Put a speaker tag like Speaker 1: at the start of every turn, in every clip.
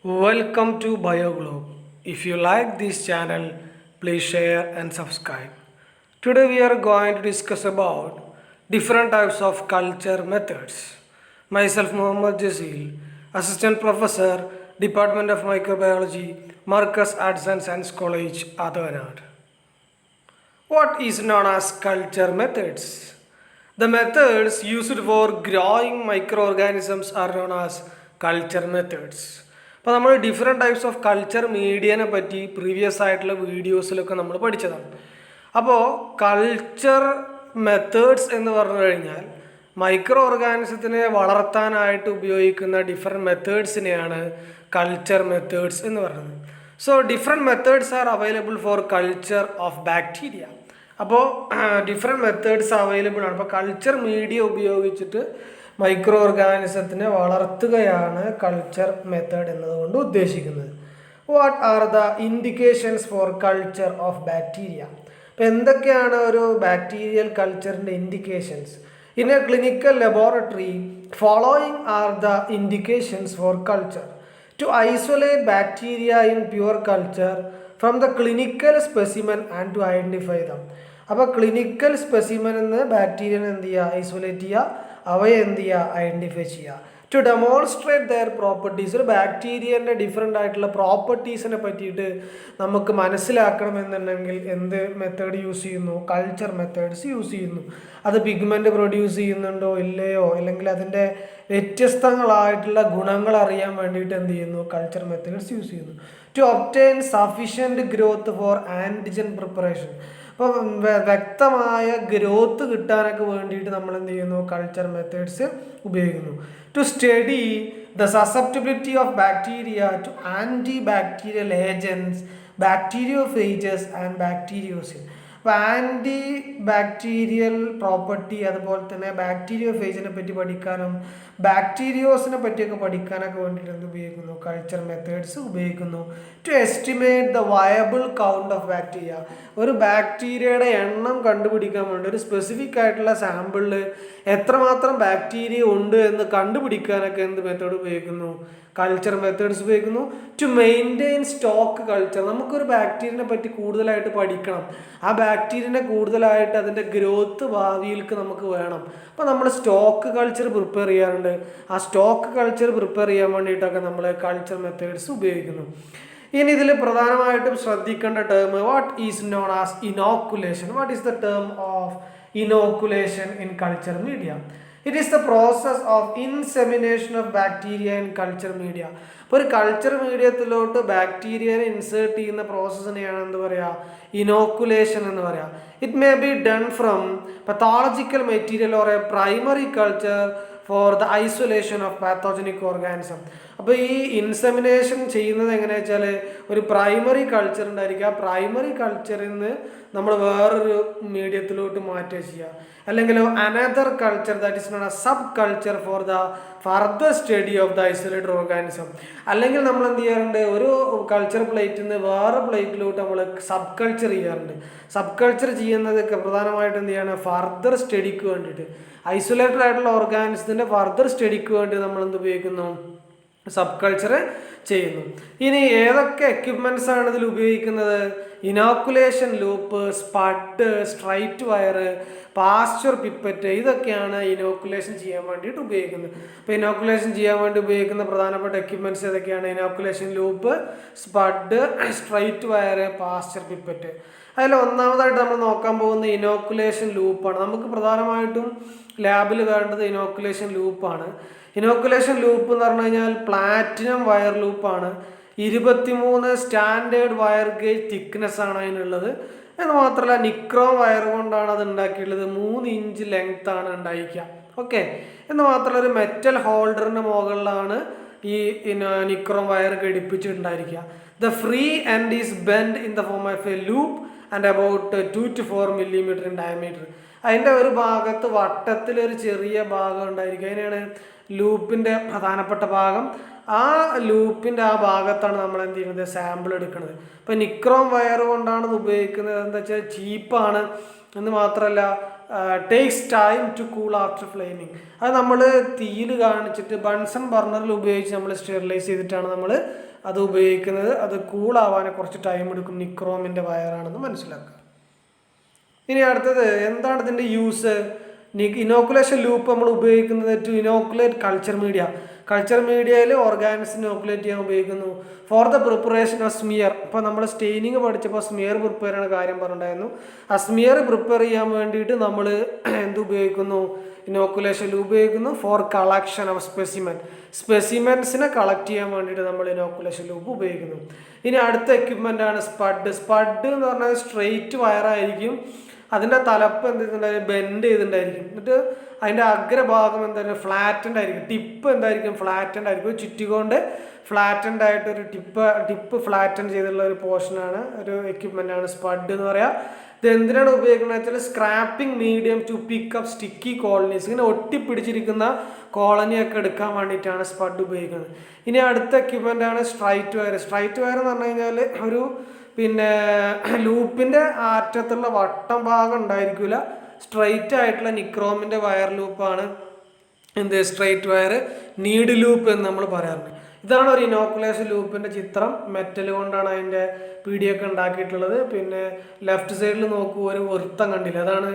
Speaker 1: Welcome to BioGlobe. If you like this channel, please share and subscribe. Today we are going to discuss about different types of culture methods. Myself Muhammad Jazeel, Assistant Professor, Department of Microbiology, Marcus Arts and Science College, Advanad. What is known as culture methods? The methods used for growing microorganisms are known as culture methods. അപ്പോൾ നമ്മൾ different types of culture മീഡിയനെ പറ്റി previous ആയിട്ടുള്ള വീഡിയോസിലൊക്കെ നമ്മൾ പഠിച്ചതാണ്. അപ്പോൾ culture methods എന്ന് പറഞ്ഞു കഴിഞ്ഞാൽ മൈക്രോ ഓർഗാനിസത്തിനെ വളർത്താനായിട്ട് ഉപയോഗിക്കുന്ന ഡിഫറെൻറ്റ് മെത്തേഡ്സിനെയാണ് കൾച്ചർ മെത്തേഡ്സ് എന്ന് പറയുന്നത്. So different methods are available for culture of bacteria. അപ്പോൾ ഡിഫറെൻറ്റ് മെത്തേഡ്സ് അവൈലബിൾ ആണ്. അപ്പോൾ കൾച്ചർ മീഡിയ ഉപയോഗിച്ചിട്ട് മൈക്രോ ഓർഗാനിസത്തിനെ വളർത്തുകയാണ് കൾച്ചർ മെത്തേഡ് എന്നതുകൊണ്ട് ഉദ്ദേശിക്കുന്നത്. What are the indications for culture of bacteria? അപ്പോൾ എന്തൊക്കെയാണ് ഒരു ബാക്ടീരിയൽ കൾച്ചറിൻ്റെ indications? In a clinical laboratory following are the indications for culture. To isolate bacteria in pure culture from the clinical specimen and to identify them. അപ്പോൾ clinical specimen എന്ന് ബാക്ടീരിയനെ എന്ത് ചെയ്യുക? Isolate ചെയ്യുക, അവയെ എന്ത് ചെയ്യുക? ഐഡൻറ്റിഫൈ ചെയ്യുക. To demonstrate their properties. ഒരു ബാക്ടീരിയൻ്റെ ഡിഫറെൻ്റ് ആയിട്ടുള്ള പ്രോപ്പർട്ടീസിനെ പറ്റിയിട്ട് നമുക്ക് മനസ്സിലാക്കണമെന്നുണ്ടെങ്കിൽ എന്ത് മെത്തേഡ് യൂസ് ചെയ്യുന്നു? കൾച്ചർ മെത്തേഡ്സ് യൂസ് ചെയ്യുന്നു. അത് പിഗ്മെൻറ്റ് പ്രൊഡ്യൂസ് ചെയ്യുന്നുണ്ടോ ഇല്ലയോ, അല്ലെങ്കിൽ അതിൻ്റെ വ്യത്യസ്തങ്ങളായിട്ടുള്ള ഗുണങ്ങൾ അറിയാൻ വേണ്ടിയിട്ട് എന്ത് ചെയ്യുന്നു? കൾച്ചർ മെത്തേഡ്സ് യൂസ് ചെയ്യുന്നു. To obtain sufficient growth for antigen preparation. അപ്പോൾ വ്യക്തമായ ഗ്രോത്ത് കിട്ടാനൊക്കെ വേണ്ടിയിട്ട് നമ്മൾ എന്ത് ചെയ്യുന്നു? കൾച്ചർ മെത്തേഡ്സ് ഉപയോഗിക്കുന്നു. To study the susceptibility of bacteria to anti bacterial agents, bacteriophages and bacteriocin. അപ്പോൾ ആൻറ്റി ബാക്ടീരിയൽ പ്രോപ്പർട്ടി, അതുപോലെ തന്നെ ബാക്ടീരിയോഫേജിനെ പറ്റി പഠിക്കാനും ബാക്ടീരിയോസിനെ പറ്റിയൊക്കെ പഠിക്കാനൊക്കെ വേണ്ടിയിട്ട് എന്ത് ഉപയോഗിക്കുന്നു? കൾച്ചർ മെത്തേഡ്സ് ഉപയോഗിക്കുന്നു. To estimate the viable count of bacteria. ഒരു ബാക്ടീരിയയുടെ എണ്ണം കണ്ടുപിടിക്കാൻ വേണ്ടി ഒരു സ്പെസിഫിക് ആയിട്ടുള്ള സാമ്പിളിൽ എത്രമാത്രം ബാക്ടീരിയ ഉണ്ട് എന്ന് കണ്ടുപിടിക്കാനൊക്കെ എന്ത് മെത്തേഡ് ഉപയോഗിക്കുന്നു? കൾച്ചർ മെത്തേഡ്സ് ഉപയോഗിക്കുന്നു. To maintain stock culture. നമുക്കൊരു ബാക്ടീരിയനെ പറ്റി കൂടുതലായിട്ട് പഠിക്കണം, ആ ബാക്ടീരിയനെ കൂടുതലായിട്ട് അതിൻ്റെ ഗ്രോത്ത് ഭാവിയിലേക്ക് നമുക്ക് വേണം. അപ്പോൾ നമ്മൾ സ്റ്റോക്ക് കൾച്ചർ പ്രിപ്പയർ ചെയ്യാറുണ്ട്. ആ സ്റ്റോക്ക് കൾച്ചർ പ്രിപ്പയർ ചെയ്യാൻ വേണ്ടിയിട്ടൊക്കെ നമ്മൾ കൾച്ചർ മെത്തേഡ്സ് ഉപയോഗിക്കുന്നു. ഇനി ഇതിൽ പ്രധാനമായിട്ടും ശ്രദ്ധിക്കേണ്ട term what is known as inoculation. What is the term of inoculation in culture media? It is the process of insemination of bacteria in culture media. അപ്പോൾ ഒരു കൾച്ചർ മീഡിയത്തിലോട്ട് ബാക്ടീരിയനെ ഇൻസേർട്ട് ചെയ്യുന്ന പ്രോസസ്സിനെയാണ് എന്ത് പറയുക? ഇനോക്കുലേഷൻ എന്ന് പറയുക. It may be done from pathological material or A primary culture for the isolation of pathogenic organism. അപ്പോൾ ഈ insemination ചെയ്യുന്നത് എങ്ങനെയാണെന്ന് വെച്ചാൽ ഒരു പ്രൈമറി കൾച്ചർ ഉണ്ടായിരിക്കും. ആ പ്രൈമറി കൾച്ചറിൽ നിന്ന് നമ്മൾ വേറൊരു മീഡിയത്തിലോട്ട് മാറ്റുക ചെയ്യുക. അല്ലെങ്കിൽ another culture that is known A sub culture for the further study of the isolated organism. അല്ലെങ്കിൽ നമ്മൾ എന്ത് ചെയ്യാറുണ്ട്? ഒരു കൾച്ചർ പ്ലേറ്റിൽ നിന്ന് വേറെ പ്ലേറ്റിലോട്ട് നമ്മൾ സബ് കൾച്ചർ ചെയ്യാറുണ്ട്. സബ് കൾച്ചർ ചെയ്യുന്നതൊക്കെ പ്രധാനമായിട്ട് എന്ത് ചെയ്യാണ്? ഫർദർ സ്റ്റഡിക്ക് വേണ്ടിയിട്ട്, ഐസൊലേറ്റഡ് ആയിട്ടുള്ള ഓർഗാനിസത്തിൻ്റെ ഫർദർ സ്റ്റഡിക്ക് വേണ്ടി നമ്മൾ എന്ത് ഉപയോഗിക്കുന്നു? സബ് കൾച്ചർ ചെയ്യുന്നു. ഇനി ഏതൊക്കെ എക്യുപ്മെൻറ്റ്സ് ആണ് ഇതിൽ ഉപയോഗിക്കുന്നത്? Inoculation loop, spud, straight wire, Pasteur pipette, ഇതൊക്കെയാണ് ഇനോക്കുലേഷൻ ചെയ്യാൻ വേണ്ടിയിട്ട് ഉപയോഗിക്കുന്നത്. അപ്പോൾ ഇനോക്കുലേഷൻ ചെയ്യാൻ വേണ്ടി ഉപയോഗിക്കുന്ന പ്രധാനപ്പെട്ട എക്യുപ്മെൻറ്റ്സ് ഏതൊക്കെയാണ്? Inoculation loop, spud, straight wire, Pasteur pipette. അതിൽ ഒന്നാമതായിട്ട് നമ്മൾ നോക്കാൻ പോകുന്ന ഇനോക്കുലേഷൻ ലൂപ്പാണ്. നമുക്ക് പ്രധാനമായിട്ടും ലാബിൽ വേണ്ടത് ഇനോക്കുലേഷൻ ലൂപ്പാണ്. ഇനോക്കുലേഷൻ ലൂപ്പ് എന്ന് പറഞ്ഞു കഴിഞ്ഞാൽ പ്ലാറ്റിനം വയർ ലൂപ്പാണ്. 23 സ്റ്റാൻഡേർഡ് വയർ ഗേജ് തിക്നെസ് ആണ് അതിനുള്ളത്. എന്ന് മാത്രമല്ല നിക്രോം വയർ കൊണ്ടാണ് അത് ഉണ്ടാക്കിയിട്ടുള്ളത്. 3 ഇഞ്ച് ലെങ്ത് ആണ് ഉണ്ടായിരിക്കുക. ഓക്കെ. എന്ന് മാത്രമല്ല ഒരു മെറ്റൽ ഹോൾഡറിൻ്റെ മുകളിലാണ് ഈ നിക്രോം വയർ ഘടിപ്പിച്ചിട്ടുണ്ടായിരിക്കുക. The free end is bend in the form of a loop and about 2 to 4 millimeter in diameter. അതിൻ്റെ ഒരു ഭാഗത്ത് വട്ടത്തിലൊരു ചെറിയ ഭാഗം ഉണ്ടായിരിക്കും. അതിനാണ് ലൂപ്പിൻ്റെ പ്രധാനപ്പെട്ട ഭാഗം. ആ ലൂപ്പിൻ്റെ ആ ഭാഗത്താണ് നമ്മൾ എന്ത് ചെയ്യുന്നത്? സാമ്പിൾ എടുക്കുന്നത്. ഇപ്പോൾ നിക്രോം വയർ കൊണ്ടാണ് ഇത് ഉപയോഗിക്കുന്നത്. എന്താ വെച്ചാൽ ചീപ്പാണ് എന്ന് മാത്രമല്ല takes time to cool after flaming. അത് നമ്മൾ തീയിൽ കാണിച്ചിട്ട് ബൺസൺ ബർണറിൽ ഉപയോഗിച്ച് നമ്മൾ സ്റ്റെറിലൈസ് ചെയ്തിട്ടാണ് നമ്മൾ അത് ഉപയോഗിക്കുന്നത്. അത് കൂളാവാൻ കുറച്ച് ടൈം എടുക്കും. നിക്രോമിൻ്റെ വയറാണെന്ന് മനസ്സിലാക്കുക. ഇനി അടുത്തത് എന്താണ് ഇതിൻ്റെ യൂസ്? ഇനോക്കുലേഷൻ ലൂപ്പ് നമ്മൾ ഉപയോഗിക്കുന്നത് to inoculate culture media. Culture മീഡിയയിൽ ഓർഗാനിസം ഇനോക്കുലേറ്റ് ചെയ്യാൻ ഉപയോഗിക്കുന്നു. For the preparation of smear. ഇപ്പോൾ നമ്മൾ സ്റ്റെയിനിങ് പഠിച്ചപ്പോൾ സ്മിയർ പ്രിപ്പയർ ചെയ്യുന്ന കാര്യം പറഞ്ഞിട്ടുണ്ടായിരുന്നു. ആ സ്മിയർ പ്രിപ്പയർ ചെയ്യാൻ വേണ്ടിയിട്ട് നമ്മൾ എന്ത് ഉപയോഗിക്കുന്നു? ഇനോക്കുലേഷൻ ലൂപ്പ് ഉപയോഗിക്കുന്നു. ഫോർ കളക്ഷൻ ഓഫ് സ്പെസിമെൻസിനെ കളക്ട് ചെയ്യാൻ വേണ്ടിയിട്ട് നമ്മൾ ഇനോക്കുലേഷൻ ലൂപ്പ് ഉപയോഗിക്കുന്നു. ഇനി അടുത്ത എക്യുപ്മെൻ്റ് ആണ് സ്പഡ്. സ്പഡ് എന്ന് പറഞ്ഞാൽ സ്ട്രെയിറ്റ് വയറായിരിക്കും. അതിൻ്റെ തലപ്പ് എന്ത് ചെയ്തിട്ടുണ്ടായിരിക്കും? ബെൻഡ് ചെയ്തിട്ടുണ്ടായിരിക്കും. എന്നിട്ട് അതിൻ്റെ അഗ്രഭാഗം എന്തായാലും ഫ്ലാറ്റൻഡ് ആയിരിക്കും. ടിപ്പ് എന്തായിരിക്കും? ഫ്ലാറ്റൻഡ് ആയിരിക്കും. ചുറ്റിക്കൊണ്ട് ഫ്ലാറ്റൻഡ് ആയിട്ട് ഒരു ടിപ്പ് ഫ്ലാറ്റൻ ചെയ്തിട്ടുള്ള ഒരു പോർഷനാണ്, ഒരു എക്യുപ്മെൻ്റാണ് സ്പഡ് എന്ന് പറയാം. ഇത് എന്തിനാണ് ഉപയോഗിക്കുന്നത് വെച്ചാൽ scraping medium to pick up sticky colonies. ഇങ്ങനെ ഒട്ടിപ്പിടിച്ചിരിക്കുന്ന കോളനിയൊക്കെ എടുക്കാൻ വേണ്ടിയിട്ടാണ് സ്പഡ് ഉപയോഗിക്കുന്നത്. ഇനി അടുത്ത എക്യുപ്മെൻ്റാണ് സ്ട്രൈറ്റ് വയർ. സ്ട്രൈറ്റ് വയർ എന്ന് പറഞ്ഞു കഴിഞ്ഞാൽ ഒരു ലൂപ്പിൻ്റെ അറ്റത്തുള്ള വട്ടം ഭാഗം ഉണ്ടായിരിക്കില്ല. സ്ട്രൈറ്റ് ആയിട്ടുള്ള നിക്രോമിൻ്റെ വയർ ലൂപ്പാണ് എന്ത്? Straight wire. നീഡ് ലൂപ്പ് എന്ന് നമ്മൾ പറയാറുണ്ട്. ഇതാണ് ഒരു ഇനോക്കുലേഷൻ ലൂപ്പിൻ്റെ ചിത്രം. മെറ്റൽ കൊണ്ടാണ് അതിൻ്റെ പീഡിയൊക്കെ ഉണ്ടാക്കിയിട്ടുള്ളത്. പിന്നെ ലെഫ്റ്റ് സൈഡിൽ നോക്കൂ, ഒരു വൃത്തം കണ്ടില്ല? അതാണ്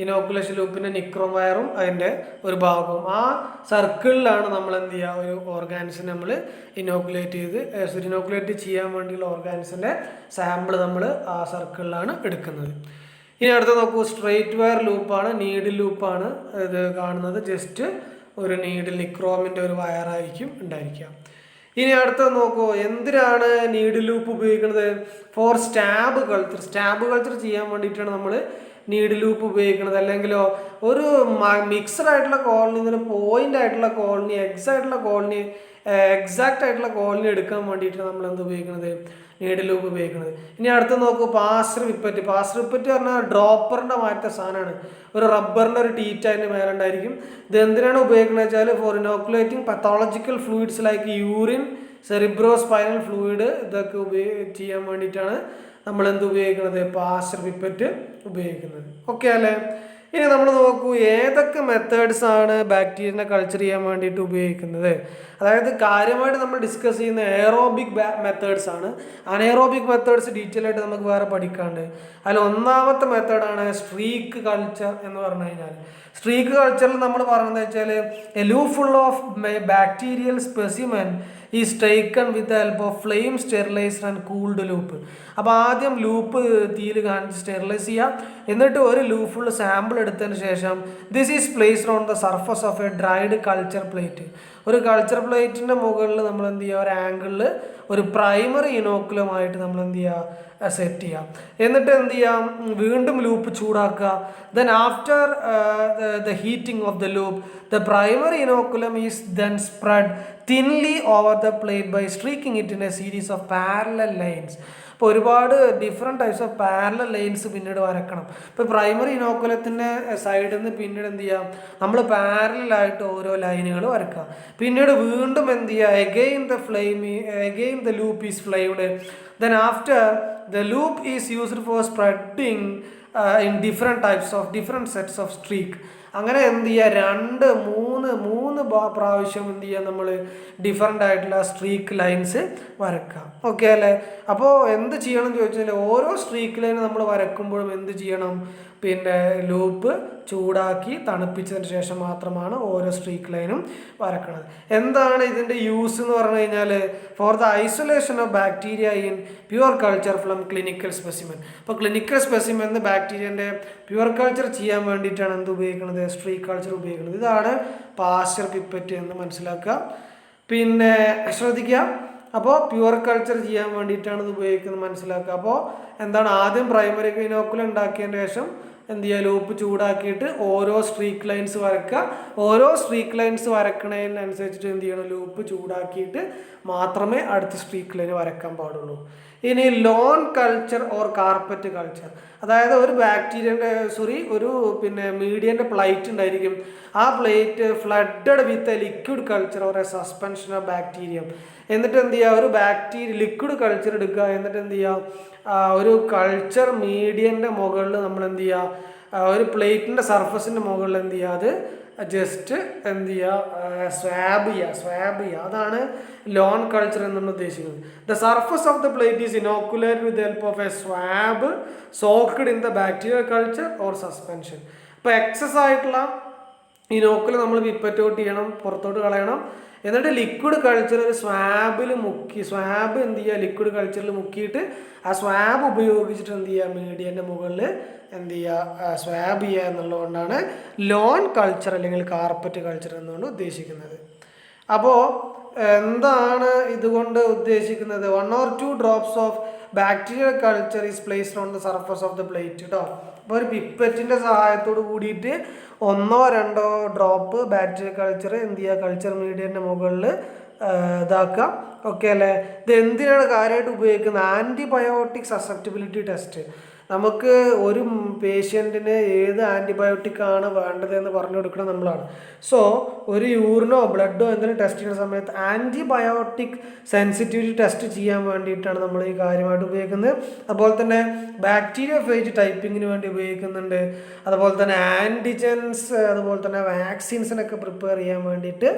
Speaker 1: ഇനോക്കുലേഷൻ ലൂപ്പിൻ്റെ നിക്രോം വയറും അതിൻ്റെ ഒരു ഭാഗവും. ആ സർക്കിളിലാണ് നമ്മൾ എന്ത് ചെയ്യുക? ഒരു ഓർഗാനിസം നമ്മൾ ഇനോക്കുലേറ്റ് ചെയ്യാൻ വേണ്ടിയുള്ള ഓർഗാനിസിൻ്റെ സാമ്പിൾ നമ്മൾ ആ സർക്കിളിലാണ് എടുക്കുന്നത്. ഇനി അടുത്ത നോക്കൂ, സ്ട്രെയിറ്റ് വയർ ലൂപ്പാണ്, നീഡിൽ ലൂപ്പാണ് ഇത് കാണുന്നത്. ജസ്റ്റ് ഒരു നീഡിൽ നിക്രോമിൻ്റെ ഒരു വയറായിരിക്കും ഉണ്ടായിരിക്കുക. ഇനി അടുത്തത് നോക്കൂ, എന്തിനാണ് നീഡിൽ ലൂപ്പ് ഉപയോഗിക്കുന്നത്? ഫോർ സ്റ്റാബ് കൾച്ചർ ചെയ്യാൻ വേണ്ടിയിട്ടാണ് നമ്മൾ നീഡിൽ ലൂപ്പ് ഉപയോഗിക്കുന്നത്. അല്ലെങ്കിലോ ഒരു മിക്സഡ് ആയിട്ടുള്ള കോളനി, ഇതിന് പോയിന്റ് ആയിട്ടുള്ള കോളനി, എക്സാക്റ്റ് ആയിട്ടുള്ള കോളനി എടുക്കാൻ വേണ്ടിയിട്ടാണ് നമ്മൾ എന്ത് ഉപയോഗിക്കുന്നത്? നീഡിൽ ലൂപ്പ് ഉപയോഗിക്കുന്നത്. ഇനി അടുത്ത് നോക്കൂ, പാസ്റ്റർ വിപ്പറ്റ് പറഞ്ഞാൽ ഡ്രോപ്പറിൻ്റെ മാറ്റ സാധനമാണ്. ഒരു റബ്ബറിൻ്റെ ഒരു ടീറ്റ് അതിൻ്റെ മേലുണ്ടായിരിക്കും. ഇത് എന്തിനാണ് ഉപയോഗിക്കുന്നത് വെച്ചാൽ for inoculating pathological fluids like urine, cerebro spinal fluid, ഇതൊക്കെ ചെയ്യാൻ വേണ്ടിയിട്ടാണ് നമ്മൾ എന്ത് ഉപയോഗിക്കുന്നത്? പാസ്റ്റർ വിപ്പറ്റ് ഉപയോഗിക്കുന്നത്. ഓക്കെ അല്ലേ? ഇനി നമ്മൾ നോക്കൂ, ഏതൊക്കെ മെത്തേഡ്സ് ആണ് ബാക്ടീരിയനെ കൾച്ചർ ചെയ്യാൻ വേണ്ടിയിട്ട് ഉപയോഗിക്കുന്നത്. അതായത് കാര്യമായിട്ട് നമ്മൾ ഡിസ്കസ് ചെയ്യുന്ന എയറോബിക് മെത്തേഡ്സ് ആണ്. അനേറോബിക് മെത്തേഡ്സ് ഡീറ്റെയിൽ ആയിട്ട് നമുക്ക് വേറെ പഠിക്കാണ്ട്. അതിൽ ഒന്നാമത്തെ മെത്തേഡാണ് സ്ട്രീക്ക് കൾച്ചർ എന്ന് പറഞ്ഞു കഴിഞ്ഞാൽ. സ്ട്രീക്ക് കൾച്ചറിൽ നമ്മൾ പറയുന്നത് വെച്ചാൽ A loop full of bacterial specimen is taken with the help of flame sterilised and cooled loop. അപ്പോൾ ആദ്യം ലൂപ്പ് തീയിൽ കാണിച്ച് സ്റ്റെറിലൈസ് ചെയ്യാം. എന്നിട്ട് ഒരു ലൂപ്പ് ഫുൾ സാമ്പിൾ എടുത്തതിന് ശേഷം this is placed on the surface of A dried culture plate. ഒരു കൾച്ചർ പ്ലേറ്റിൻ്റെ മുകളിൽ നമ്മൾ എന്ത് ചെയ്യുക? ഒരു ആംഗിളിൽ ഒരു പ്രൈമറി ഇനോക്കുലമായിട്ട് നമ്മൾ എന്ത് ചെയ്യുക? സെറ്റ് ചെയ്യാം. എന്നിട്ട് എന്ത് ചെയ്യാം? വീണ്ടും ലൂപ്പ് ചൂടാക്കുക. Then after the heating of the loop the primary inoculum is then spread thinly over the plate by streaking it in a series of parallel lines. അപ്പോൾ ഒരുപാട് different types of parallel lines പിന്നീട് വരക്കണം. ഇപ്പോൾ primary ഇനോക്കുലത്തിൻ്റെ സൈഡിൽ നിന്ന് പിന്നീട് എന്ത് ചെയ്യാം? നമ്മൾ പാരലായിട്ട് ഓരോ ലൈനുകൾ വരക്കുക. പിന്നീട് വീണ്ടും എന്ത് ചെയ്യുക? Again the loop is flamed. Then after the loop is used for spreading in different sets of streak. അങ്ങനെ എന്ത് ചെയ്യുക? മൂന്ന് പ്രാവശ്യം എന്ത് ചെയ്യുക? നമ്മൾ ഡിഫറെൻ്റ് ആയിട്ടുള്ള സ്ട്രീക്ക് ലൈൻസ് വരക്കാം. ഓക്കെ അല്ലേ? അപ്പോൾ എന്ത് ചെയ്യണം എന്ന് ചോദിച്ചാൽ ഓരോ സ്ട്രീക്ക് ലൈൻ നമ്മൾ വരക്കുമ്പോഴും എന്ത് ചെയ്യണം? ലൂപ്പ് ചൂടാക്കി തണുപ്പിച്ചതിന് ശേഷം മാത്രമാണ് ഓരോ സ്ട്രീക്ക് ലൈനും വരക്കുന്നത്. എന്താണ് ഇതിൻ്റെ യൂസ് എന്ന് പറഞ്ഞു കഴിഞ്ഞാൽ for the isolation of bacteria in pure culture from clinical specimen. അപ്പോൾ ക്ലിനിക്കൽ സ്പെസിമെൻ ബാക്ടീരിയൻ്റെ പ്യുവർ കൾച്ചർ ചെയ്യാൻ വേണ്ടിയിട്ടാണ് എന്ത് ഉപയോഗിക്കുന്നത്? സ്ട്രീക്ക് കൾച്ചർ ഉപയോഗിക്കുന്നത്. ഇതാണ് പാസ്റ്റർ പിപ്പറ്റ് എന്ന് മനസ്സിലാക്കുക. ശ്രദ്ധിക്കുക, അപ്പോൾ പ്യുവർ കൾച്ചർ ചെയ്യാൻ വേണ്ടിയിട്ടാണ് ഇത് ഉപയോഗിക്കുന്നത് മനസ്സിലാക്കുക. അപ്പോൾ എന്താണ്? ആദ്യം പ്രൈമറി ഇനോക്കുലം ഉണ്ടാക്കിയതിന് ശേഷം എന്ത് ചെയ്യുക? ലൂപ്പ് ചൂടാക്കിയിട്ട് ഓരോ സ്ട്രീക്ക് ലൈൻസ് വരക്കുക. ഓരോ സ്ട്രീക്ക് ലൈൻസ് വരക്കണതിനനുസരിച്ചിട്ട് എന്ത് ചെയ്യണം? ലൂപ്പ് ചൂടാക്കിയിട്ട് മാത്രമേ അടുത്ത സ്ട്രീക്ക് ലൈൻ വരക്കാൻ പാടുള്ളൂ. ഇനി loan culture or carpet culture, അതായത് ഒരു ഒരു മീഡിയൻ്റെ പ്ലേറ്റ് ഉണ്ടായിരിക്കും. ആ plate flooded with a liquid culture or A suspension of bacterium. എന്നിട്ട് എന്ത് ചെയ്യുക? ഒരു ലിക്വിഡ് കൾച്ചർ എടുക്കുക. എന്നിട്ട് എന്ത് ചെയ്യുക? ഒരു കൾച്ചർ മീഡിയൻ്റെ മുകളിൽ നമ്മൾ എന്ത് ചെയ്യുക? ഒരു പ്ലേറ്റിൻ്റെ സർഫസിൻ്റെ മുകളിൽ എന്ത് ചെയ്യുക, അത് ജസ്റ്റ് എന്ത് ചെയ്യുക, സ്വാബ് ചെയ്യുക. അതാണ് ലോൺ കൾച്ചർ എന്നാണ് ഉദ്ദേശിക്കുന്നത്. The surface of the plate is inoculated with help of a swab soaked in the bacterial culture or suspension. അപ്പോൾ എക്സസ് ആയിട്ടുള്ള ഇനോക്കുലം നമ്മൾ പിപ്പറ്റോട്ട് ചെയ്യണം, പുറത്തോട്ട് കളയണം. എന്നിട്ട് ലിക്വിഡ് കൾച്ചർ ഒരു സ്വാബിൽ മുക്കി, സ്വാബ് എന്ത് ചെയ്യുക, ലിക്വിഡ് കൾച്ചറിൽ മുക്കിയിട്ട് ആ സ്വാബ് ഉപയോഗിച്ചിട്ട് എന്ത് ചെയ്യുക, മീഡിയൻ്റെ മുകളിൽ എന്ത് ചെയ്യുക, സ്വാബ് ചെയ്യുക എന്നുള്ളതുകൊണ്ടാണ് ലോൺ കൾച്ചർ അല്ലെങ്കിൽ കാർപ്പറ്റ് കൾച്ചർ എന്നുകൊണ്ട് ഉദ്ദേശിക്കുന്നത്. അപ്പോൾ എന്താണ് ഇതുകൊണ്ട് ഉദ്ദേശിക്കുന്നത്? 1 or 2 drops of bacterial culture is placed on the surface of the plate കേട്ടോ. അപ്പോൾ ഒരു പിപ്പറ്റിൻ്റെ സഹായത്തോട് കൂടിയിട്ട് 1-2 ഡ്രോപ്പ് ബാക്ടീരിയൽ കൾച്ചർ എന്ത് ചെയ്യുക, കൾച്ചർ മീഡിയൻ്റെ മുകളിൽ ഇതാക്കുക. ഓക്കെ അല്ലേ? ഇത് എന്തിനാണ് കാര്യമായിട്ട് ഉപയോഗിക്കുന്നത്? Antibiotic susceptibility test. നമുക്ക് ഒരു പേഷ്യൻറ്റിന് ഏത് ആൻറ്റിബയോട്ടിക്കാണ് വേണ്ടതെന്ന് പറഞ്ഞു കൊടുക്കണം നമ്മളാണ്. സോ ഒരു യൂറിനോ ബ്ലഡോ എന്തെങ്കിലും ടെസ്റ്റ് ചെയ്യുന്ന സമയത്ത് ആൻറ്റിബയോട്ടിക് സെൻസിറ്റിവിറ്റി ടെസ്റ്റ് ചെയ്യാൻ വേണ്ടിയിട്ടാണ് നമ്മൾ ഈ കാര്യമായിട്ട് ഉപയോഗിക്കുന്നത്. അതുപോലെ തന്നെ ബാക്ടീരിയ ഫേജ് ടൈപ്പിങ്ങിന് വേണ്ടി ഉപയോഗിക്കുന്നുണ്ട്. അതുപോലെ തന്നെ ആൻറ്റിജൻസ്, അതുപോലെ തന്നെ വാക്സിൻസിനൊക്കെ പ്രിപ്പയർ ചെയ്യാൻ വേണ്ടിയിട്ട്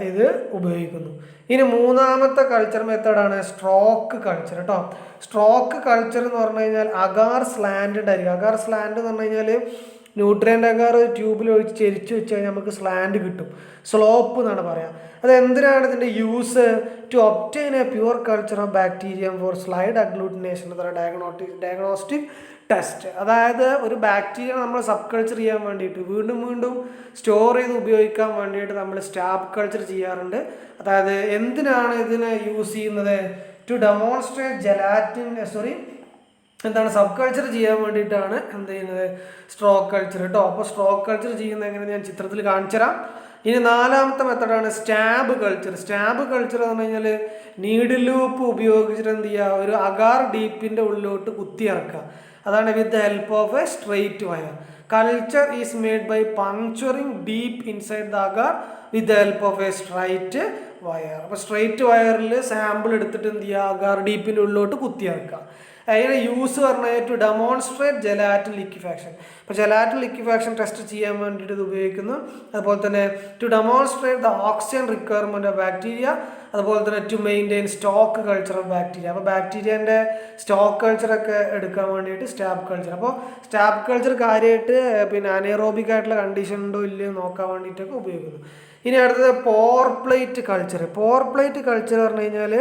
Speaker 1: ഇത് ഉപയോഗിക്കുന്നു. ഇനി മൂന്നാമത്തെ കൾച്ചർ മെത്തേഡാണ് സ്ട്രോക്ക് കൾച്ചർ കേട്ടോ. സ്ട്രോക്ക് കൾച്ചർ എന്ന് പറഞ്ഞു കഴിഞ്ഞാൽ അഗാർ സ്ലാൻഡ് ആയിരിക്കും. അഗാർ സ്ലാൻഡ് എന്ന് പറഞ്ഞു കഴിഞ്ഞാൽ ന്യൂട്രിയൻ്റ് അഗാർ ട്യൂബിൽ ഒഴിച്ച് ചെരിച്ച് വെച്ച് കഴിഞ്ഞാൽ നമുക്ക് സ്ലാൻഡ് കിട്ടും. സ്ലോപ്പ് എന്നാണ് പറയുക. അത് എന്തിനാണ് ഇതിൻ്റെ use? To obtain a pure culture of bacterium for slide agglutination എന്ന് പറയുക ഡയഗ്നോസ്റ്റിക് ടെസ്റ്റ്. അതായത് ഒരു ബാക്ടീരിയ നമ്മൾ സബ് കൾച്ചർ ചെയ്യാൻ വേണ്ടിയിട്ട് വീണ്ടും സ്റ്റോർ ചെയ്ത് ഉപയോഗിക്കാൻ വേണ്ടിയിട്ട് നമ്മൾ സ്റ്റാബ് കൾച്ചർ ചെയ്യാറുണ്ട്. അതായത് എന്തിനാണ് ഇതിനെ യൂസ് ചെയ്യുന്നത്? ടു ഡെമോൺസ്ട്രേറ്റ് സബ് കൾച്ചർ ചെയ്യാൻ വേണ്ടിയിട്ടാണ് എന്ത് ചെയ്യുന്നത്, സ്ട്രോക്ക് കൾച്ചർ കേട്ടോ. അപ്പോൾ സ്ട്രോക്ക് കൾച്ചർ ചെയ്യുന്നത് എങ്ങനെ ഞാൻ ചിത്രത്തിൽ കാണിച്ചു തരാം. ഇനി നാലാമത്തെ മെത്തഡാണ് സ്റ്റാബ് കൾച്ചർ. സ്റ്റാബ് കൾച്ചർ എന്ന് പറഞ്ഞു കഴിഞ്ഞാൽ നീഡിൽ ലൂപ്പ് ഉപയോഗിച്ചിട്ട് എന്ത് ചെയ്യുക, ഒരു അഗാർ ഡീപ്പിൻ്റെ ഉള്ളിലോട്ട് കുത്തിയിറക്കുക. അതാണ് with the help of a straight wire. Culture is made by puncturing deep inside the agar with the help of a straight wire. അപ്പോൾ സ്ട്രെയിറ്റ് വയറിൽ സാമ്പിൾ എടുത്തിട്ട് എന്ത് ചെയ്യുക, അഗാർ ഡീപ്പിൻ്റെ ഉള്ളിലോട്ട് കുത്തിയിറക്കുക. അതിന് യൂസ് പറഞ്ഞാൽ ടു ഡെമോൺസ്ട്രേറ്റ് ജെലാറ്റിൻ ലിക്വിഫാക്ഷൻ. അപ്പോൾ gelatin liquefaction test ചെയ്യാൻ വേണ്ടിയിട്ട് ഇത് ഉപയോഗിക്കുന്നു. അതുപോലെ തന്നെ to demonstrate the oxygen requirement of bacteria. അതുപോലെ തന്നെ to maintain stock culture of bacteria. അപ്പോൾ ബാക്ടീരിയൻ്റെ സ്റ്റോക്ക് കൾച്ചറൊക്കെ എടുക്കാൻ വേണ്ടിയിട്ട് സ്റ്റാബ് കൾച്ചർ. അപ്പോൾ സ്റ്റാബ് കൾച്ചർ കാര്യമായിട്ട് അനേറോബിക് ആയിട്ടുള്ള കണ്ടീഷൻ ഉണ്ടോ ഇല്ലയോ നോക്കാൻ വേണ്ടിയിട്ടൊക്കെ ഉപയോഗിക്കുന്നു. ഇനി അടുത്തത് pour plate culture. Pour plate culture പറഞ്ഞു കഴിഞ്ഞാൽ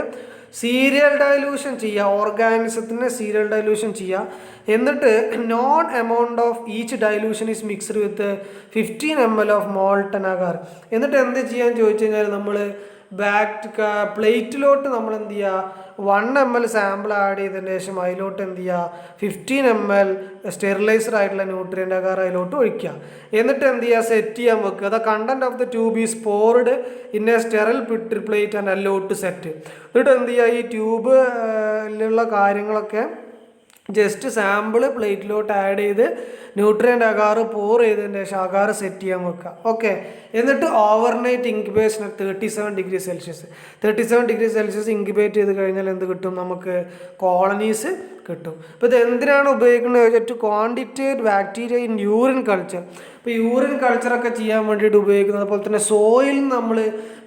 Speaker 1: സീരിയൽ ഡൈലൂഷൻ ചെയ്യുക, ഓർഗാനിസത്തിന് സീരിയൽ ഡൈലൂഷൻ ചെയ്യുക. എന്നിട്ട് non amount of each dilution is mixed with 15 ml of molten agar. എന്നിട്ട് എന്ത് ചെയ്യാൻ ചോദിച്ചു കഴിഞ്ഞാൽ നമ്മൾ പ്ലേറ്റിലോട്ട് നമ്മൾ എന്ത് ചെയ്യുക, 1 ml സാമ്പിൾ ആഡ് ചെയ്തതിന് ശേഷം അതിലോട്ട് എന്ത് ചെയ്യുക, 15 ml സ്റ്റെറിലൈസ്ഡ് ആയിട്ടുള്ള ന്യൂട്രിയൻ്റ് അഗാർ അതിലോട്ട് ഒഴിക്കുക. എന്നിട്ട് എന്ത് ചെയ്യുക, സെറ്റ് ചെയ്യാൻ വെക്കുക. The content of the tube is poured in a sterile plate and allowed set. എന്നിട്ട് എന്ത് ചെയ്യുക, ഈ ട്യൂബിലുള്ള കാര്യങ്ങളൊക്കെ ജസ്റ്റ് സാമ്പിൾ പ്ലേറ്റിലോട്ട് ആഡ് ചെയ്ത് ന്യൂട്രിയൻ്റ് അഗാർ പോർ ചെയ്തതിന് ശേഷം അഗാർ സെറ്റ് ചെയ്യാൻ വെക്കുക. ഓക്കെ. എന്നിട്ട് overnight incubation 37 degree Celsius. 37 degree Celsius incubate ചെയ്ത് കഴിഞ്ഞാൽ എന്ത് കിട്ടും, നമുക്ക് കോളനീസ് കിട്ടും. അപ്പോൾ ഇത് എന്തിനാണ് ഉപയോഗിക്കുന്നത്? To quantitate bacteria in urine culture. ഇപ്പോൾ യൂറിൻ കൾച്ചറൊക്കെ ചെയ്യാൻ വേണ്ടിയിട്ട് ഉപയോഗിക്കുന്നത്. അതുപോലെ തന്നെ സോയിൽ നമ്മൾ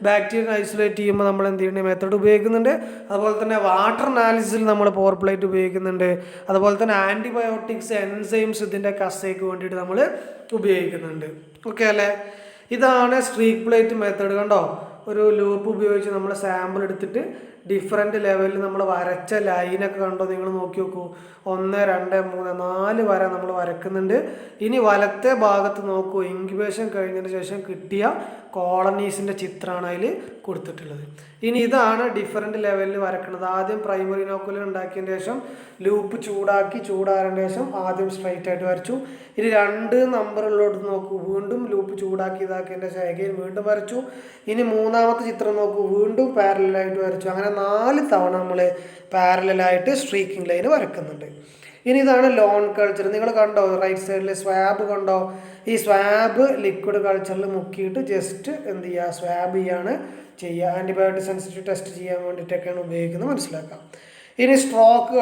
Speaker 1: ബാക്ടീരിയ ഐസൊലേറ്റ് ചെയ്യുമ്പോൾ നമ്മൾ എന്ത് ചെയ്യുന്ന മെത്തേഡ് ഉപയോഗിക്കുന്നുണ്ട്. അതുപോലെ തന്നെ വാട്ടർ അനാലിസിസിൽ നമ്മൾ പോർ പ്ലേറ്റ് ഉപയോഗിക്കുന്നുണ്ട്. അതുപോലെ തന്നെ ആൻറ്റിബയോട്ടിക്സ്, എൻസൈംസ് ഇതിൻ്റെ കസയ്ക്ക് വേണ്ടിയിട്ട് നമ്മൾ ഉപയോഗിക്കുന്നുണ്ട്. ഓക്കെ അല്ലേ? ഇതാണ് സ്ട്രീക്ക് പ്ലേറ്റ് മെത്തേഡ്. കണ്ടോ, ഒരു ലൂപ്പ് ഉപയോഗിച്ച് നമ്മൾ സാമ്പിൾ എടുത്തിട്ട് ഡിഫറെൻറ്റ് ലെവലിൽ നമ്മൾ വരച്ച ലൈനൊക്കെ കണ്ടോ, നിങ്ങൾ നോക്കി നോക്കൂ. 1, 2, 3, 4 വര നമ്മൾ വരക്കുന്നുണ്ട്. ഇനി വലത്തെ ഭാഗത്ത് നോക്കൂ, ഇൻക്യുബേഷൻ കഴിഞ്ഞതിന് ശേഷം കിട്ടിയ കോളനീസിൻ്റെ ചിത്രമാണ് അതിൽ കൊടുത്തിട്ടുള്ളത്. ഇനി ഇതാണ് ഡിഫറെൻറ്റ് ലെവലിൽ വരക്കുന്നത്. ആദ്യം പ്രൈമറി ഇനോക്കുലം ഉണ്ടാക്കിയതിന് ശേഷം ലൂപ്പ് ചൂടാറിന് ശേഷം ആദ്യം സ്ട്രൈറ്റ് ആയിട്ട് വരച്ചു. ഇനി 2 നമ്പറുള്ളോട്ട് നോക്കൂ, വീണ്ടും ലൂപ്പ് ചൂടാക്കിയതിൻ്റെ ശേഷം വീണ്ടും വരച്ചു. ഇനി മൂന്നാമത്തെ ചിത്രം നോക്കൂ, വീണ്ടും പാരലായിട്ട് വരച്ചു. അങ്ങനെ 4 തവണ നമ്മൾ പാരലായിട്ട് സ്ട്രീക്കിംഗ് ലൈൻ വരക്കുന്നുണ്ട്. ഇനി ഇതാണ് ലോൺ കൾച്ചർ. നിങ്ങൾ കണ്ടോ റൈറ്റ് സൈഡിൽ സ്വാബ് കണ്ടോ? ഈ സ്വാബ് ലിക്വിഡ് കൾച്ചറിൽ മുക്കിയിട്ട് ജസ്റ്റ് എന്ത് ചെയ്യുക, സ്വാബ് ചെയ്യുക. ആൻറ്റിബയോട്ടിക് സെൻസിറ്റിവ് ടെസ്റ്റ് ചെയ്യാൻ വേണ്ടിയിട്ടൊക്കെയാണ് ഉപയോഗിക്കുന്നത്, മനസ്സിലാക്കാം. ഇനി സ്ട്രോക്ക്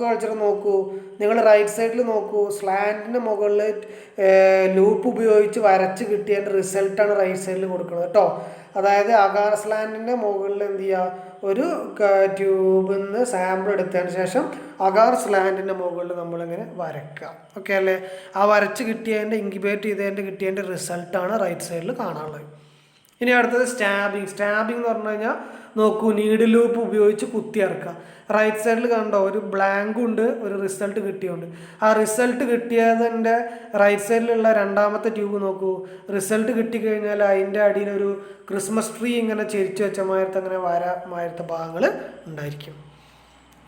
Speaker 1: കൾച്ചർ നോക്കൂ. നിങ്ങൾ റൈറ്റ് സൈഡിൽ നോക്കൂ, സ്ലാൻഡിൻ്റെ മുകളിൽ ലൂപ്പ് ഉപയോഗിച്ച് വരച്ച് കിട്ടിയതിൻ്റെ റിസൾട്ടാണ് റൈറ്റ് സൈഡിൽ കൊടുക്കുന്നത് കേട്ടോ. അതായത് അഗാർ സ്ലാൻഡിൻ്റെ മുകളിൽ എന്ത് ചെയ്യുക, ഒരു ട്യൂബിൽ നിന്ന് സാമ്പിൾ എടുത്തതിന് ശേഷം അഗാർ സ്ലാൻഡിൻ്റെ മുകളിൽ നമ്മളിങ്ങനെ വരയ്ക്കുക. ഓക്കെ അല്ലേ? ആ വരച്ച് കിട്ടിയതിൻ്റെ ഇൻക്യുബേറ്റ് ചെയ്തതിൻ്റെ കിട്ടിയതിൻ്റെ റിസൾട്ടാണ് റൈറ്റ് സൈഡിൽ കാണാനുള്ളത്. ഇനി അടുത്തത് സ്റ്റാബിങ് എന്ന് പറഞ്ഞു കഴിഞ്ഞാൽ നോക്കൂ, നീഡിൽ ലൂപ്പ് ഉപയോഗിച്ച് കുത്തി ഇറക്കുക. റൈറ്റ് സൈഡിൽ കണ്ടോ, ഒരു ബ്ലാങ്ക് ഉണ്ട്, ഒരു റിസൾട്ട് കിട്ടിയുണ്ട്. ആ റിസൾട്ട് കിട്ടിയതിൻ്റെ റൈറ്റ് സൈഡിലുള്ള രണ്ടാമത്തെ ട്യൂബ് നോക്കൂ. റിസൾട്ട് കിട്ടിക്കഴിഞ്ഞാൽ അതിൻ്റെ അടിയിലൊരു ക്രിസ്മസ് ട്രീ ഇങ്ങനെ ചെരിച്ച് വെച്ച മാതിരത്തെ അങ്ങനെ മാതിരത്തെ ഭാഗങ്ങൾ ഉണ്ടായിരിക്കും.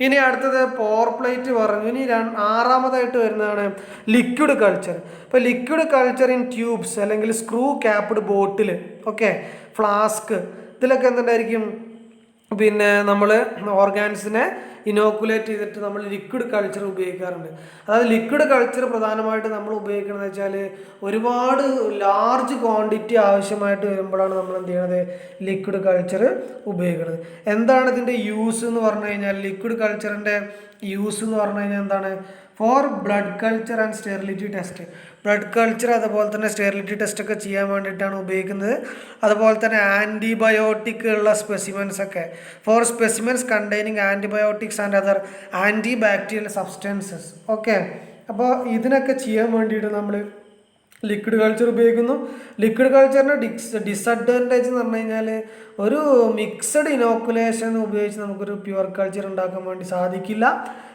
Speaker 1: ഇനി അടുത്തത് പോർ പ്ലേറ്റ് പറഞ്ഞു. ഇനി ആറാമതായിട്ട് വരുന്നതാണ് ലിക്വിഡ് കൾച്ചർ. ഇപ്പോൾ ലിക്വിഡ് കൾച്ചർ ഇൻ ട്യൂബ്സ് അല്ലെങ്കിൽ സ്ക്രൂ ക്യാപ്ഡ് ബോട്ടിൽ, ഓക്കെ, ഫ്ലാസ്ക്, ഇതിലൊക്കെ എന്തുണ്ടായിരിക്കും, പിന്നെ നമ്മൾ ഓർഗാൻസിനെ ഇനോക്കുലേറ്റ് ചെയ്തിട്ട് നമ്മൾ ലിക്വിഡ് കൾച്ചർ ഉപയോഗിക്കാറുണ്ട്. അതായത് ലിക്വിഡ് കൾച്ചർ പ്രധാനമായിട്ട് നമ്മൾ ഉപയോഗിക്കുന്നത് വെച്ചാൽ ഒരുപാട് ലാർജ് ക്വാണ്ടിറ്റി ആവശ്യമായിട്ട് വരുമ്പോഴാണ് നമ്മൾ എന്ത് ചെയ്യണത്, ലിക്വിഡ് കൾച്ചർ ഉപയോഗിക്കുന്നത്. എന്താണ് ഇതിൻ്റെ യൂസ് എന്ന് പറഞ്ഞു കഴിഞ്ഞാൽ, ലിക്വിഡ് കൾച്ചറിൻ്റെ യൂസ് എന്ന് പറഞ്ഞു കഴിഞ്ഞാൽ എന്താണ്, four blood culture and sterility test. Blood culture അതുപോലെ തന്നെ സ്റ്റെറിലിറ്റി ടെസ്റ്റ് ഒക്കെ ചെയ്യാൻ വേണ്ടിയിട്ടാണ് ഉപയോഗിക്കുന്നത്. അതുപോലെ തന്നെ ആൻറ്റിബയോട്ടിക് ഉള്ള സ്പെസിമെൻസ് ഒക്കെ, for specimens containing antibiotics and other anti bacterial substances. Okay, അപ്പോൾ ഇതിനൊക്കെ ചെയ്യാൻ വേണ്ടിയിട്ട് നമ്മൾ ലിക്വിഡ് കൾച്ചർ ഉപയോഗിക്കുന്നു. ലിക്വിഡ് കൾച്ചറിൻ്റെ ഡിസഡ്വാൻറ്റേജ് എന്ന് പറഞ്ഞു കഴിഞ്ഞാൽ ഒരു മിക്സഡ് ഇനോക്കുലേഷൻ ഉപയോഗിച്ച് നമുക്കൊരു പ്യുവർ കൾച്ചർ ഉണ്ടാക്കാൻ വേണ്ടി സാധിക്കില്ല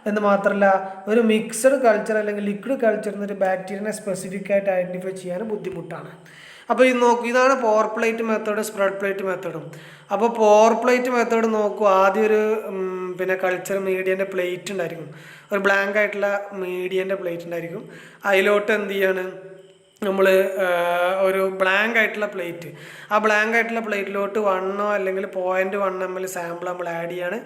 Speaker 1: എന്ന് മാത്രമല്ല, ഒരു മിക്സഡ് കൾച്ചർ അല്ലെങ്കിൽ ലിക്വിഡ് കൾച്ചറിൽ നിന്ന് ഒരു ബാക്ടീരിയനെ സ്പെസിഫിക് ആയിട്ട് ഐഡൻറ്റിഫൈ ചെയ്യാൻ ബുദ്ധിമുട്ടാണ്. അപ്പോൾ ഇത് നോക്കൂ, ഇതാണ് പോർ പ്ലേറ്റ് മെത്തേഡ്, സ്പ്രെഡ് പ്ലേറ്റ് മെത്തേഡും. അപ്പോൾ പോർ പ്ലേറ്റ് മെത്തേഡ് നോക്കൂ, ആദ്യം ഒരു പിന്നെ കൾച്ചർ മീഡിയൻ്റെ പ്ലേറ്റ് ഉണ്ടായിരിക്കും, ഒരു ബ്ലാങ്ക് ആയിട്ടുള്ള മീഡിയൻ്റെ പ്ലേറ്റ് ഉണ്ടായിരിക്കും. അതിലോട്ട് എന്ത് ചെയ്യാണ്, നമ്മൾ ഒരു ബ്ലാങ്ക് ആയിട്ടുള്ള പ്ലേറ്റ്, ആ ബ്ലാങ്ക് ആയിട്ടുള്ള പ്ലേറ്റിലോട്ട് 1 അല്ലെങ്കിൽ 0.1 ml സാമ്പിൾ നമ്മൾ ആഡ് ചെയ്യാണ്.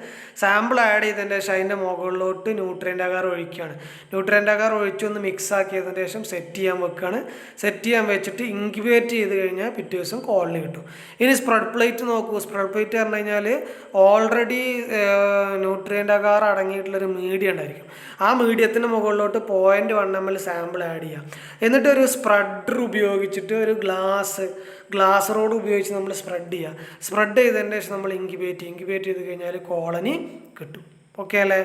Speaker 1: സാമ്പിൾ ആഡ് ചെയ്തതിൻ്റെ ശേഷം അതിൻ്റെ മുകളിലോട്ട് ന്യൂട്രിയൻ്റ് അഗാർ ഒഴിക്കുകയാണ്. ന്യൂട്രിയൻ്റ് അഗാർ ഒഴിച്ചൊന്ന് മിക്സ് ആക്കിയതിന് ശേഷം സെറ്റ് ചെയ്യാൻ വെക്കുകയാണ്. സെറ്റ് ചെയ്യാൻ വെച്ചിട്ട് ഇൻക്യുബേറ്റ് ചെയ്ത് കഴിഞ്ഞാൽ പിറ്റേ ദിവസം കോളനി കിട്ടും. ഇനി സ്പ്രെഡ് പ്ലേറ്റ് നോക്കൂ. സ്പ്രെഡ് പ്ലേറ്റ് പറഞ്ഞു കഴിഞ്ഞാൽ ഓൾറെഡി ന്യൂട്രിയൻ്റ് അഗാർ അടങ്ങിയിട്ടുള്ളൊരു മീഡിയം ഉണ്ടായിരിക്കും. ആ മീഡിയത്തിൻ്റെ മുകളിലോട്ട് 0.1 ml സാമ്പിൾ ആഡ് ചെയ്യാം. എന്നിട്ട് ഒരു സ്പ്രെഡർ ഉപയോഗിച്ചിട്ട് ഒരു ഗ്ലാസ് റോഡ് ഉപയോഗിച്ച് നമ്മൾ സ്പ്രെഡ് ചെയ്യുക. സ്പ്രെഡ് ചെയ്തതിന് ശേഷം നമ്മൾ ഇൻക്യുബേറ്റ് ചെയ്ത് കഴിഞ്ഞാൽ കോളനി കിട്ടും. ഓക്കെ അല്ലേ?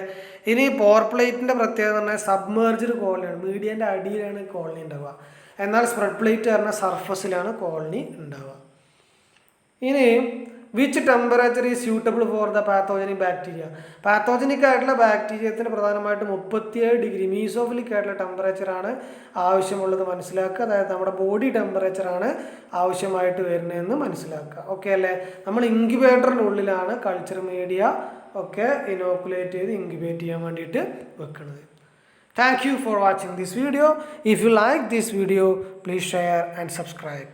Speaker 1: ഇനി പോർ പ്ലേറ്റിൻ്റെ പ്രത്യേകത എന്ന് പറഞ്ഞാൽ സബ്മേർജ്ഡ് കോളനിയാണ്, മീഡിയൻ്റെ അടിയിലാണ് കോളനി ഉണ്ടാവുക. എന്നാൽ സ്പ്രെഡ് പ്ലേറ്റ് പറഞ്ഞാൽ സർഫസിലാണ് കോളനി ഉണ്ടാവുക. ഇനി which temperature is suitable for the pathogenic bacteria. Pathogenic ആയിട്ടുള്ള ബാക്ടീരിയത്തിന് പ്രധാനമായിട്ടും 37 ഡിഗ്രി മീസോഫിലിക് ആയിട്ടുള്ള ടെമ്പറേച്ചറാണ് ആവശ്യമുള്ളത് മനസ്സിലാക്കുക. അതായത് നമ്മുടെ ബോഡി ടെമ്പറേച്ചറാണ് ആവശ്യമായിട്ട് വരുന്നതെന്ന് മനസ്സിലാക്കുക. ഓക്കെ അല്ലേ? നമ്മൾ ഇൻക്യുബേറ്ററിൻ്റെ ഉള്ളിലാണ് കൾച്ചർ മീഡിയ ഒക്കെ ഇനോക്കുലേറ്റ് ചെയ്ത് ഇൻക്യുബേറ്റ് ചെയ്യാൻ വേണ്ടിയിട്ട് വെക്കുന്നത്. Thank you for watching this video. If you like this video, please share and subscribe.